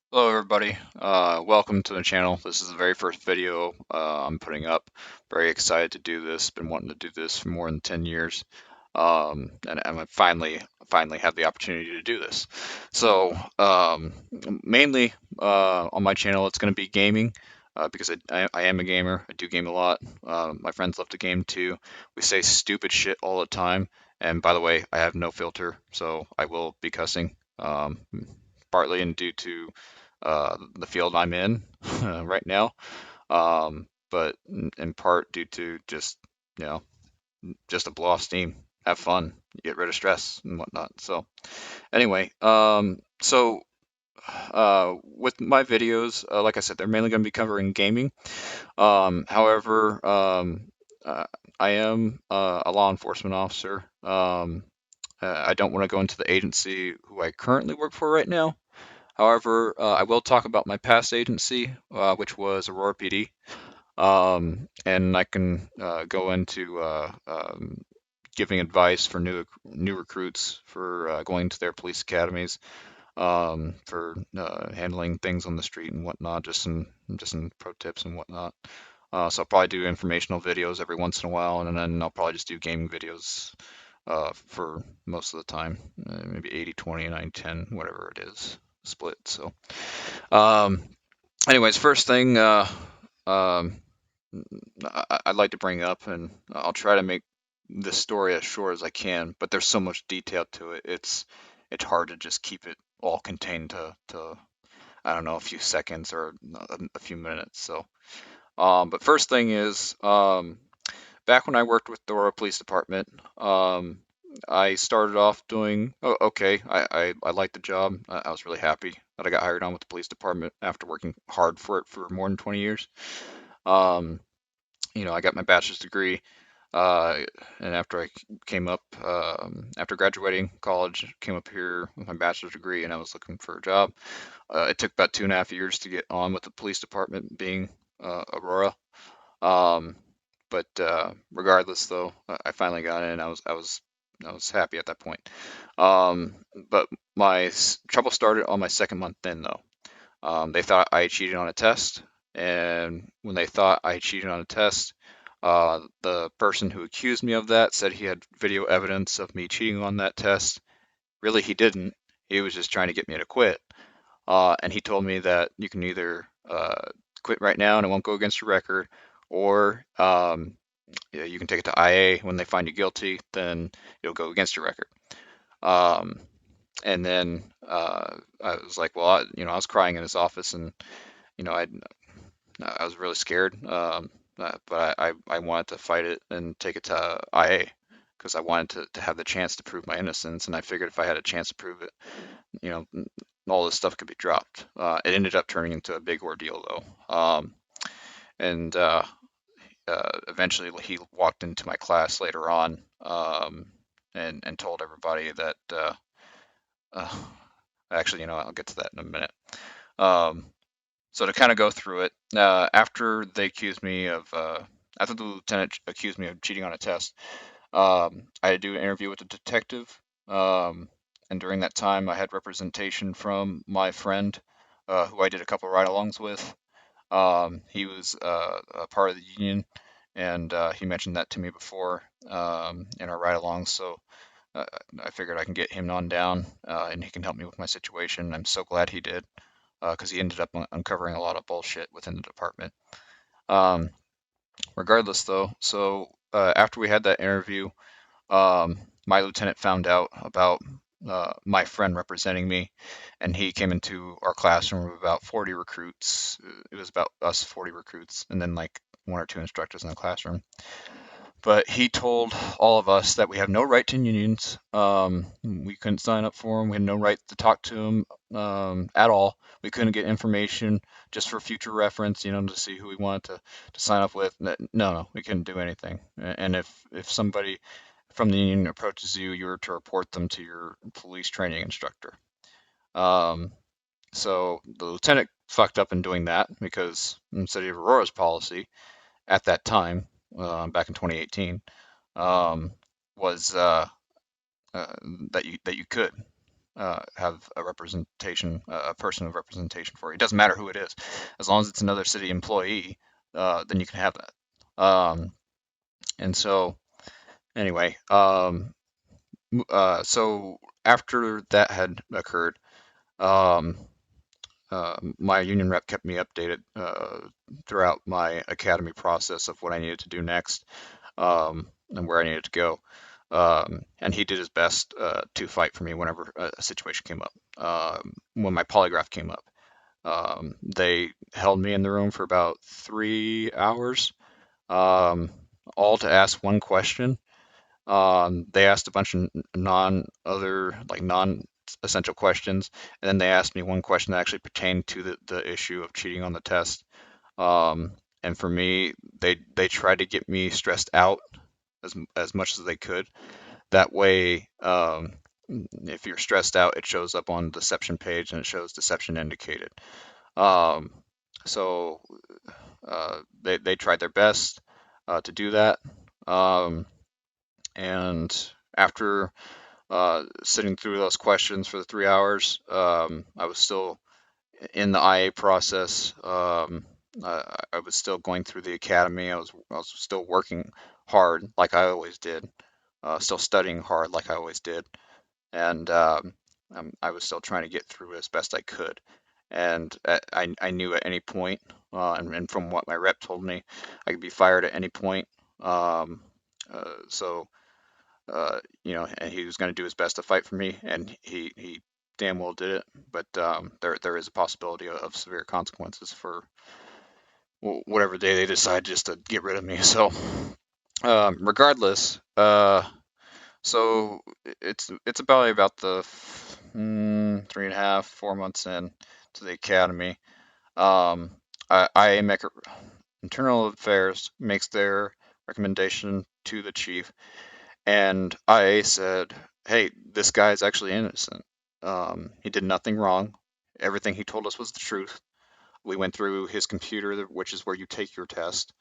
Hello everybody, welcome to the channel. This is the very first video I'm putting up. Very excited to do this. Been wanting to do this for more than 10 years. And I finally have the opportunity to do this. So mainly on my channel it's going to be gaming because I am a gamer. I do game a lot. My friends love to game too. We say stupid shit all the time. And by the way, I have no filter, so I will be cussing. Partly and due to the field I'm in right now, but in part due to just you know just to blow off steam, have fun, get rid of stress and whatnot. So anyway, with my videos, like I said, they're mainly going to be covering gaming. However, uh, I am a law enforcement officer. I don't want to go into the agency who I currently work for right now. However, I will talk about my past agency, which was Aurora PD, and I can go into giving advice for new recruits for going to their police academies, for handling things on the street and whatnot, just some pro tips and whatnot. So I'll probably do informational videos every once in a while, and then I'll probably just do gaming videos for most of the time, maybe 80/20, 90/10, whatever it is, split. So. Um, anyways, first thing um, I'd like to bring up, and I'll try to make this story as short as I can, but there's so much detail to it. It's hard to just keep it all contained to I don't know, a few seconds or a few minutes. So, but first thing is, back when I worked with the Aurora Police Department, I started off doing okay. I liked the job. I was really happy that I got hired on with the police department after working hard for it for more than 20 years. Um, I got my bachelor's degree, uh, and after I came up, after graduating college, came up here with my bachelor's degree, and I was looking for a job. It took about 2.5 years to get on with the police department, being Aurora. Um, but regardless, though, I finally got in. I was happy at that point. But my trouble started on my second month in, though. They thought I cheated on a test, and when they thought I cheated on a test, the person who accused me of that said he had video evidence of me cheating on that test. Really, he didn't. He was just trying to get me to quit. And he told me that you can either quit right now and it won't go against your record, or yeah, you can take it to IA. When they find you guilty, then it'll go against your record. Um, and then I was like, well, I was crying in his office, and you know, I was really scared. But I wanted to fight it and take it to IA because I wanted to have the chance to prove my innocence, and I figured if I had a chance to prove it, you know, all this stuff could be dropped. It ended up turning into a big ordeal, though. And Eventually he walked into my class later on, and told everybody that uh, actually, I'll get to that in a minute. Um, so to kind of go through it, after the lieutenant accused me of cheating on a test, I had to do an interview with a detective. Um, and during that time, I had representation from my friend, who I did a couple ride-alongs with. He was a part of the union, and he mentioned that to me before, in our ride-alongs. So uh, I figured I can get him on down, and he can help me with my situation. I'm so glad he did, because he ended up uncovering a lot of bullshit within the department. Um, Regardless, though, so after we had that interview, my lieutenant found out about my friend representing me, and he came into our classroom with about 40 recruits. It was about us 40 recruits, and then like one or two instructors in the classroom. But he told all of us that we have no right to unions. We couldn't sign up for them. We had no right to talk to them at all. We couldn't get information just for future reference, to see who we wanted to sign up with. No, we couldn't do anything. And if somebody from the union approaches you, you're to report them to your police training instructor. Um, so the lieutenant fucked up in doing that because in the city of Aurora's policy at that time, back in 2018, um, was that you could. have a representation, a person of representation for you. It doesn't matter who it is, as long as it's another city employee, then you can have that. And so anyway, so after that had occurred, um, my union rep kept me updated throughout my academy process of what I needed to do next, and where I needed to go. And he did his best to fight for me whenever a situation came up. When my polygraph came up, they held me in the room for about 3 hours, um, all to ask one question. They asked a bunch of non-essential questions, and then they asked me one question that actually pertained to the issue of cheating on the test. And for me, they tried to get me stressed out as much as they could. That way, if you're stressed out, it shows up on the deception page and it shows deception indicated. Um, so they tried their best to do that. Um, and after sitting through those questions for the 3 hours, I was still in the IA process. I was still going through the academy. I was still working hard like I always did. Still studying hard like I always did, and I was still trying to get through as best I could. And I knew at any point, and from what my rep told me, I could be fired at any point. Um, so and he was going to do his best to fight for me, and he damn well did it. But there is a possibility of severe consequences for whatever day they decide just to get rid of me. So regardless, so it's about the 3.5, 4 months in to the academy. Um, I make internal affairs makes their recommendation to the chief. And IA said, hey, this guy is actually innocent. He did nothing wrong. Everything he told us was the truth. We went through his computer, which is where you take your test.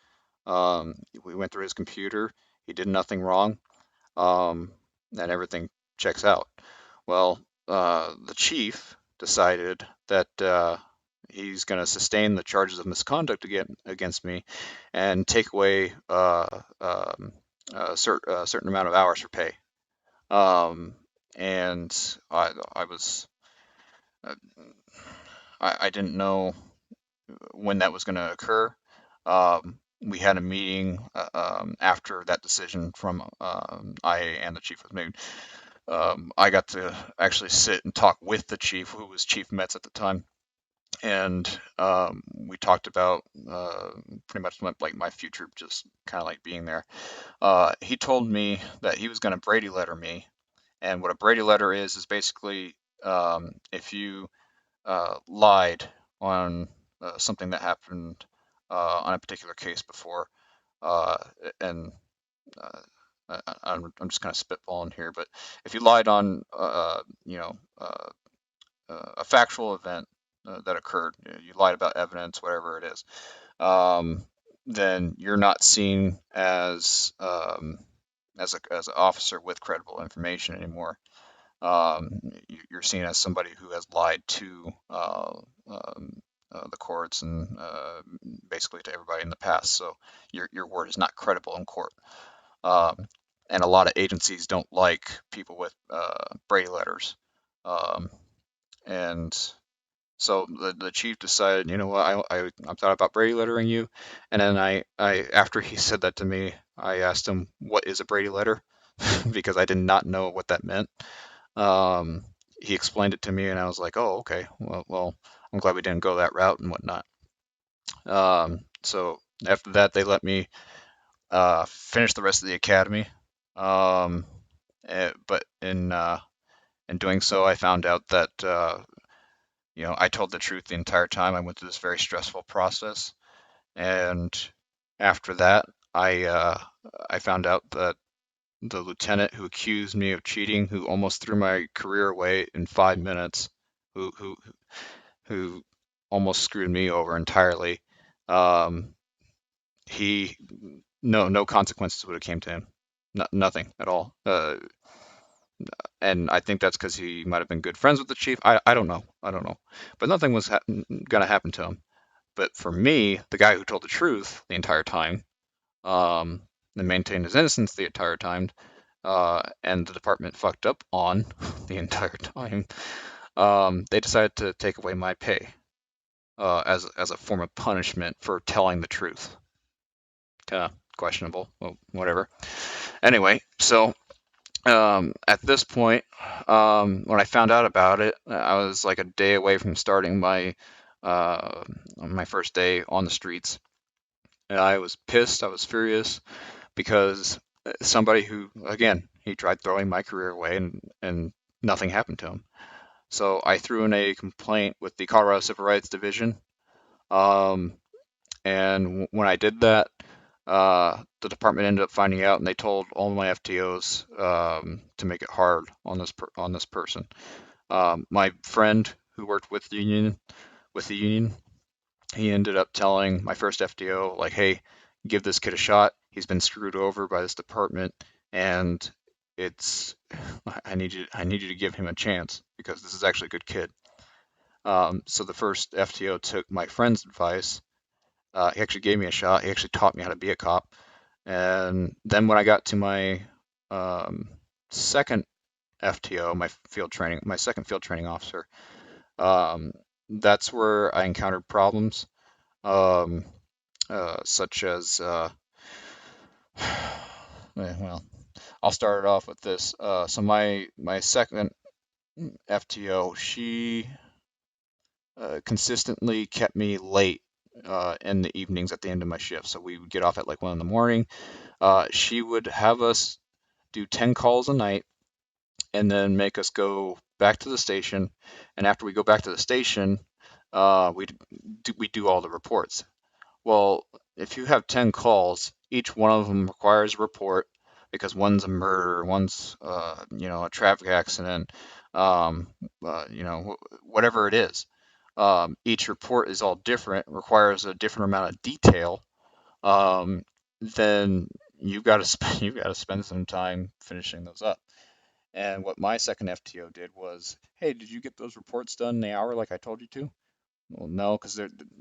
We went through his computer. He did nothing wrong. Um, and everything checks out. Well, the chief decided that he's going to sustain the charges of misconduct against me and take away a certain amount of hours for pay. Um, and I was uh, I didn't know when that was going to occur. We had a meeting after that decision from IA and the chief was made. I got to actually sit and talk with the chief, who was Chief Metz at the time, and we talked about pretty much like my future, just kind of like being there. He told me that he was going to Brady letter me. And what a Brady letter is basically if you lied on something that happened on a particular case before, uh, and uh, I'm just kind of spitballing here, but if you lied on, a factual event that occurred, you lied about evidence, whatever it is, um, then you're not seen as an officer with credible information anymore. You're seen as somebody who has lied to the courts and basically to everybody in the past. So your word is not credible in court. Um, and a lot of agencies don't like people with Brady letters. Um, and so the chief decided, you know what, I thought about Brady lettering you. And then after he said that to me, I asked him, what is a Brady letter? Because I did not know what that meant. Um, he explained it to me, and I was like, "Oh, okay. Well, I'm glad we didn't go that route and whatnot." So after that, they let me finish the rest of the academy. Um, but in doing so, I found out that I told the truth the entire time. I went through this very stressful process, and after that, I found out that the lieutenant who accused me of cheating, who almost threw my career away in 5 minutes, who who who almost screwed me over entirely. Um, he no consequences would have came to him, nothing at all. And I think that's because he might have been good friends with the chief. I don't know. I don't know. But nothing was gonna happen to him. But for me, the guy who told the truth the entire time, um, and maintained his innocence the entire time, and the department fucked up on the entire time, they decided to take away my pay as a form of punishment for telling the truth. Kind of questionable. Well, whatever. Anyway, so at this point, when I found out about it, I was like a day away from starting uh, my first day on the streets. And I was pissed. I was furious because somebody who, again, he tried throwing my career away, and nothing happened to him. So I threw in a complaint with the Colorado Civil Rights Division. Um, and when I did that, the department ended up finding out, and they told all my FTOs to make it hard on on this person. My friend who worked with the union, he ended up telling my first FTO, like, "Hey, give this kid a shot. He's been screwed over by this department, and it's I need you to give him a chance because this is actually a good kid." So the first FTO took my friend's advice. He actually gave me a shot. He actually taught me how to be a cop. And then when I got to my um, second FTO, my second field training officer, um, that's where I encountered problems, um, such as, well, I'll start it off with this. So my second FTO, she consistently kept me late in the evenings at the end of my shift. So we would get off at like 1 in the morning. She would have us do 10 calls a night and then make us go back to the station. And after we go back to the station, we do all the reports. Well, if you have 10 calls, each one of them requires a report because one's a murder, one's a traffic accident, um, whatever it is. Each report is all different, requires a different amount of detail. Um, then you've got to spend you've got to spend some time finishing those up. And what my second FTO did was, hey, did you get those reports done in the hour like I told you to? Well, no, because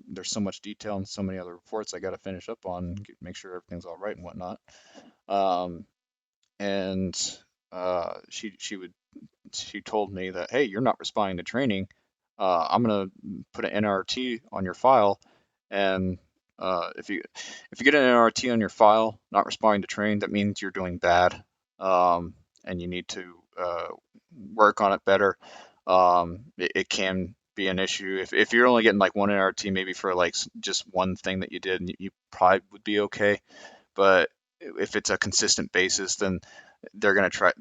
there's so much detail and so many other reports I got to finish up on, make sure everything's all right and whatnot. Um, and she told me that, hey, you're not responding to training. I'm gonna put an NRT on your file, and if you get an NRT on your file, not responding to training, that means you're doing bad, and you need to work on it better. It can be an issue if you're only getting like one NRT, maybe for like just one thing that you did, and you probably would be okay. But if it's a consistent basis, then they're gonna try.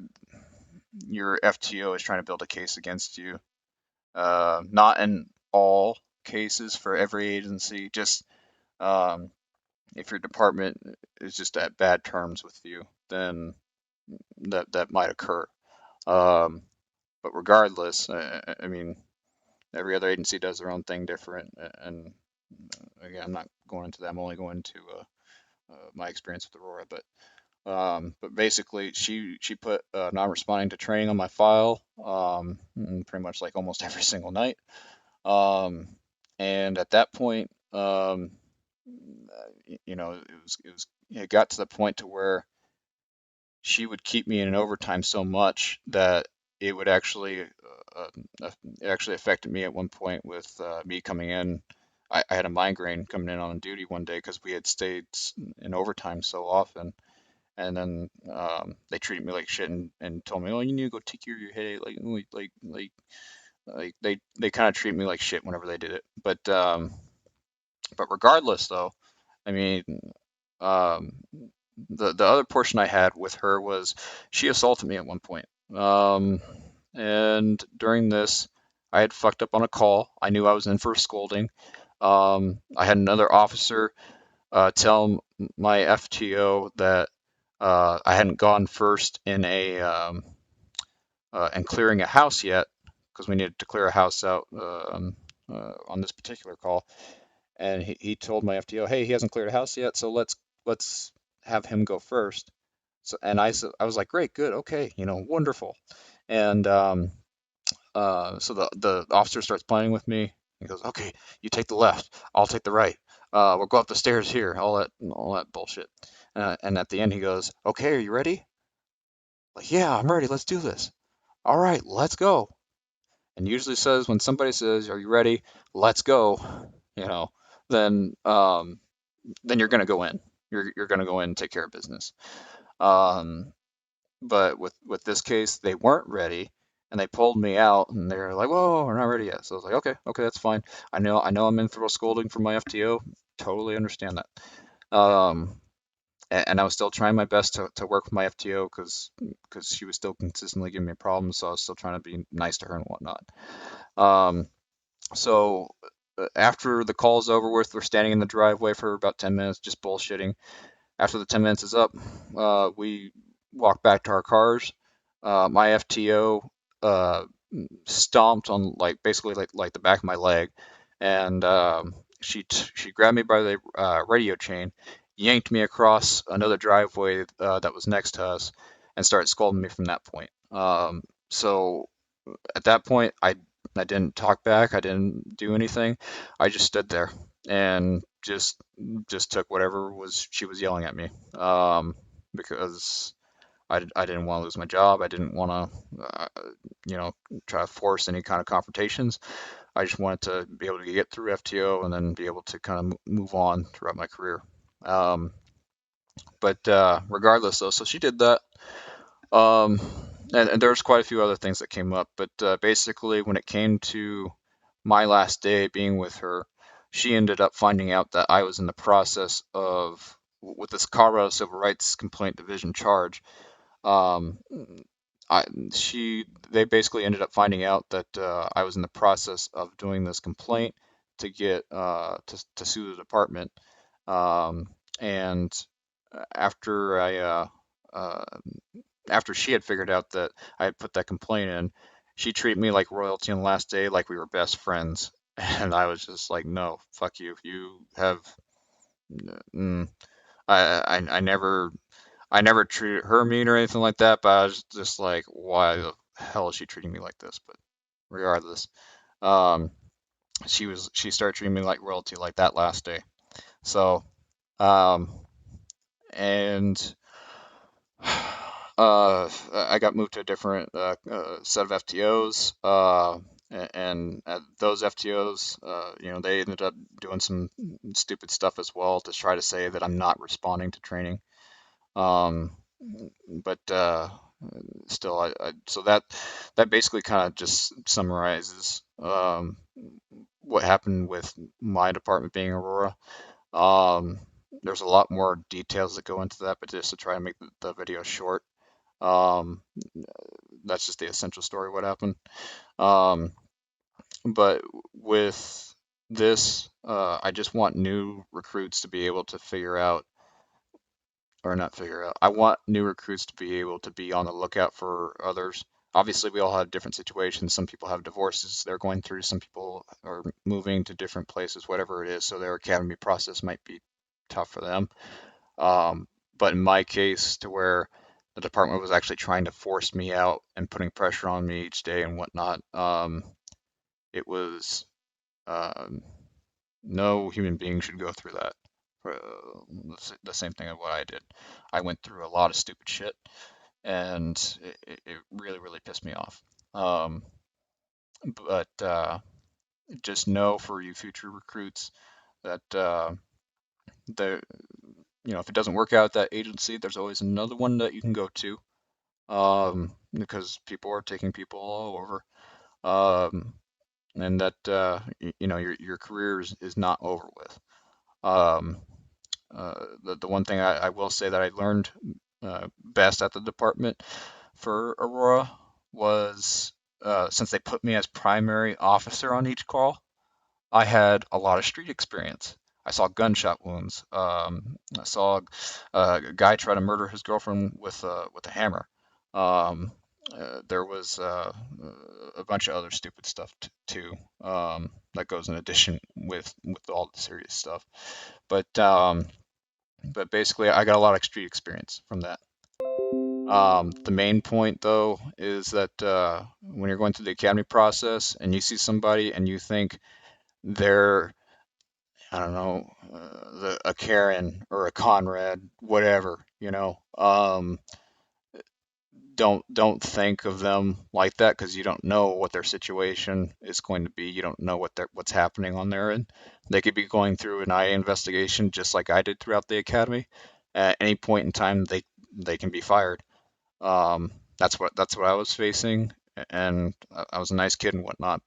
Your FTO is trying to build a case against you. Not in all cases for every agency, just um, if your department is just at bad terms with you, then that might occur. Um, but regardless, I mean, every other agency does their own thing different. And again, I'm not going into that. I'm only going to my experience with Aurora. But basically, she put non-responding to training on my file, pretty much like almost every single night. Um, and at that point, it got to the point to where she would keep me in an overtime so much that it would it actually affected me at one point with me coming in. I had a migraine coming in on duty one day because we had stayed in overtime so often, and then they treated me like shit and told me, "Oh, you need to go take care of your headache." They kind of treat me like shit whenever they did it. But regardless, though, I mean, um, the other portion I had with her was she assaulted me at one point. And during this, I had fucked up on a call. I knew I was in for a scolding. I had another officer tell my FTO that I hadn't gone first in and clearing a house yet because we needed to clear a house out on this particular call. And he told my FTO, hey, he hasn't cleared a house yet, so let's have him go first. So, and I was like, great, good, okay, wonderful. And so the officer starts planning with me. He goes, okay, you take the left, I'll take the right. We'll go up the stairs here, all that bullshit. And at the end, he goes, okay, are you ready? Like, yeah, I'm ready. Let's do this. All right, let's go. And usually says when somebody says, "Are you ready? Let's go," you know, then then you're gonna go in. You're gonna go in and take care of business. Um, but with this case, they weren't ready, and they pulled me out, and they're like, "Whoa, we're not ready yet." So I was like, "Okay, okay, that's fine. I know I'm in for a scolding from my FTO. Totally understand that." And I was still trying my best to work with my FTO because she was still consistently giving me problems, so I was still trying to be nice to her and whatnot. Um, so after the call's over with, we're standing in the driveway for about 10 minutes just bullshitting. After the 10 minutes is up, we walk back to our cars. My FTO uh, stomped on like basically like the back of my leg, and she grabbed me by the radio chain, yanked me across another driveway that was next to us, and started scolding me from that point. So at that point, I didn't talk back. I didn't do anything. I just stood there and just took whatever was she was yelling at me. Because I didn't want to lose my job. I didn't want to, you know, try to force any kind of confrontations. I just wanted to be able to get through FTO and then be able to kind of move on throughout my career. Um, but regardless, though, so she did that. Um, and there's quite a few other things that came up, but basically, when it came to my last day being with her, she ended up finding out that I was in the process of, with this Colorado Civil Rights Complaint Division charge. Um, I, they basically ended up finding out that I was in the process of doing this complaint to get to sue the department. Um, and after uh, after she had figured out that I had put that complaint in, she treated me like royalty on the last day, like we were best friends. And I was just like, no, fuck you. You have, mm, I never treated her mean or anything like that, but I was just like, why the hell is she treating me like this? But regardless, um, she started treating me like royalty like that last day. So, um, and I got moved to a different set of FTOs, and those FTOs, they ended up doing some stupid stuff as well to try to say that I'm not responding to training. Um, but still, so that basically kind of just summarizes what happened with my department being Aurora. Um, there's a lot more details that go into that, but just to try and make the video short, um, that's just the essential story of what happened. Um, but with this, I just want new recruits to be able to figure out, or not figure out, I want new recruits to be able to be on the lookout for others. Obviously, we all have different situations. Some people have divorces they're going through, some people are moving to different places, whatever it is, so their academy process might be tough for them. Um, but in my case, to where the department was actually trying to force me out and putting pressure on me each day and whatnot, it was um, no human being should go through that. The same thing of what I did. I went through a lot of stupid shit, and it really, really pissed me off. Um, but just know for you future recruits that the if it doesn't work out at that agency, there's always another one that you can go to. Because people are taking people all over. Um, and that your career is not over with. Um, the one thing I will say that I learned best at the department for Aurora was since they put me as primary officer on each call, I had a lot of street experience. I saw gunshot wounds. I saw a guy try to murder his girlfriend with a hammer. Um, there was a bunch of other stupid stuff too, that goes in addition with all the serious stuff. But basically, I got a lot of street experience from that. The main point, though, is that when you're going through the academy process and you see somebody and you think they're, I don't know, a Karen or a Conrad, whatever, don't think of them like that because you don't know what their situation is going to be. You don't know what's happening on their end. They could be going through an IA investigation just like I did throughout the academy. At any point in time, they can be fired. That's what I was facing, and I was a nice kid and whatnot,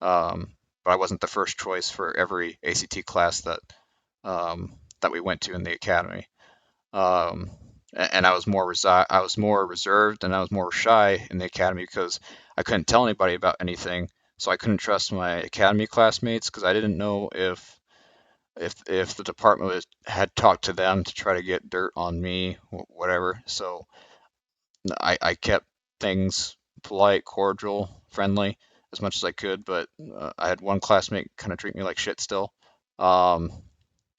um, but I wasn't the first choice for every ACT class that we went to in the academy. Um, and I was more reserved and I was more shy in the academy because I couldn't tell anybody about anything. So I couldn't trust my academy classmates because I didn't know if the department had talked to them to try to get dirt on me, whatever. So I kept things polite, cordial, friendly as much as I could, but I had one classmate kind of treat me like shit still. Um,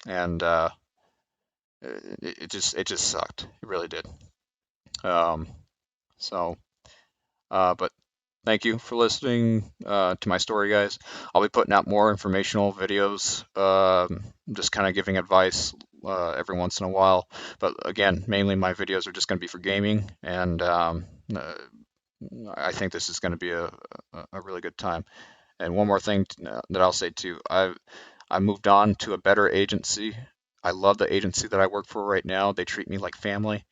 and it just sucked. It really did. Um, so, but thank you for listening to my story, guys. I'll be putting out more informational videos, just kind of giving advice every once in a while. But again, mainly my videos are just going to be for gaming, and I think this is going to be a really good time. And one more thing that I'll say too, I moved on to a better agency. I love the agency that I work for right now. They treat me like family,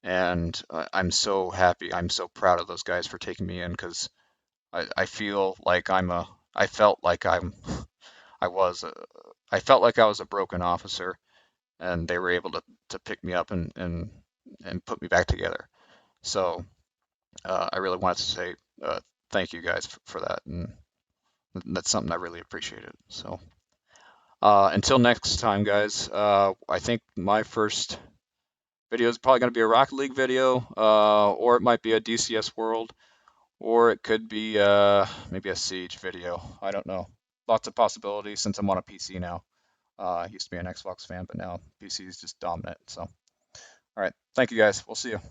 and I'm so happy. I'm so proud of those guys for taking me in because I feel like I felt like I was a, I felt like I was a broken officer, and they were able to pick me up and put me back together. So I really wanted to say thank you guys for that, and that's something I really appreciated. So until next time, guys, I think my first video is probably going to be a Rocket League video, or it might be a DCS World, or it could be maybe a Siege video. I don't know. Lots of possibilities since I'm on a PC now. I used to be an Xbox fan, but now PC is just dominant. So, all right. Thank you guys. We'll see you.